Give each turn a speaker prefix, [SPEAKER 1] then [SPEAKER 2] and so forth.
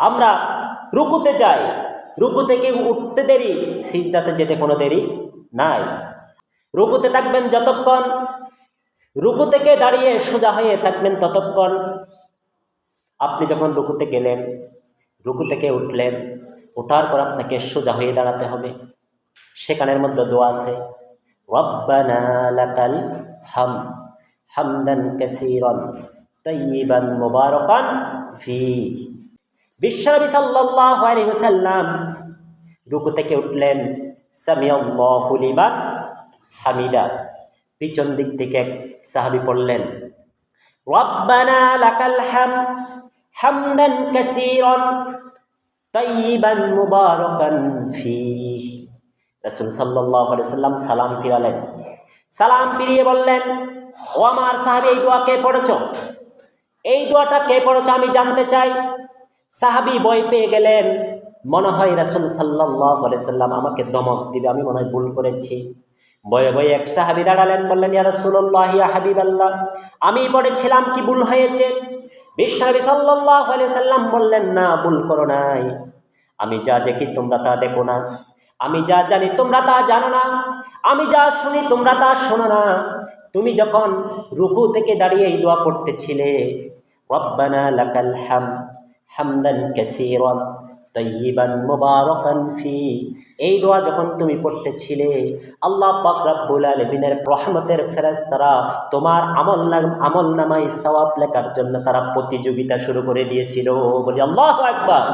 [SPEAKER 1] আমরা রুকুতে যাই, রুকু থেকে উঠতে দেরি, সিজদাতে যেতে কোনো দেরি নাই। রুকুতে থাকবেন যতক্ষণ, রুকু থেকে দাঁড়িয়ে সোজা হয়ে থাকবেন ততক্ষণ। আপনি যখন রুকুতে গেলেন, রুকু থেকে উঠলেন, ওঠার পর আপনাকে সোজা হয়ে দাঁড়াতে হবে। সেখানের মধ্যে দোয়া আছে, রব্বানা লাকাল হামদ হামদান কাসীরান তাইয়িবান মুবারাকান ফীহি। বিশ্বনবী সাল্লাল্লাহু আলাইহি ওয়াসাল্লাম রুকু থেকে উঠলেন, সামিআল্লাহু লিমান হামিদা। পিছন দিক থেকে এক সাহাবী পড়লেন, রব্বানা লাকাল হামদ হামদান কাসীরান তাইয়িবান মুবারাকান ফীহি। রাসূল সাল্লাল্লাহু আলাইহি ওয়াসাল্লাম সালাম ফিরালেন। সালাম ফিরিয়ে বললেন, ও আমার সাহাবী, এই দোয়া কে পড়েছো? এই দোয়াটা কে পড়েছো আমি জানতে চাই। সাহাবী ভয় পেয়ে গেলেন, মনে হয় রাসূল সাল্লাল্লাহু আলাইহি ওয়াসাল্লাম আমাকে ধমক দিবে, আমি মনে হয় ভুল করেছি। ভয়ে ভয়ে এক সাহাবী দাঁড়ালেন, বললেন, ইয়া রাসূলুল্লাহ, ইয়া হাবিবাল্লাহ, আমি পড়েছিলাম, কি ভুল হয়েছে? বিশ্বনবী সাল্লাল্লাহু আলাইহি ওয়াসাল্লাম বললেন, না, ভুল করো নাই। আমি যা দেখি তোমরা তা দেখো না, আমি যা জানি তোমরা তা জানো না, আমি যা শুনি তোমরা তা শোনো না। তুমি যখন রুকু থেকে দাঁড়িয়ে এই দোয়া পড়তেছিলে, রব্বানা লাকাল হামদ হামদান কাসীরান তাইয়িবান মুবারাকান ফীহি, এই দোয়া যখন তুমি পড়তেছিলে, আল্লাহ পাক রব্বুল আলামিনের রহমতের ফেরেশতারা তোমার আমলনামায় সওয়াব লেখার জন্য তারা প্রতিযোগিতা শুরু করে দিয়েছিল। বলি আল্লাহু আকবার।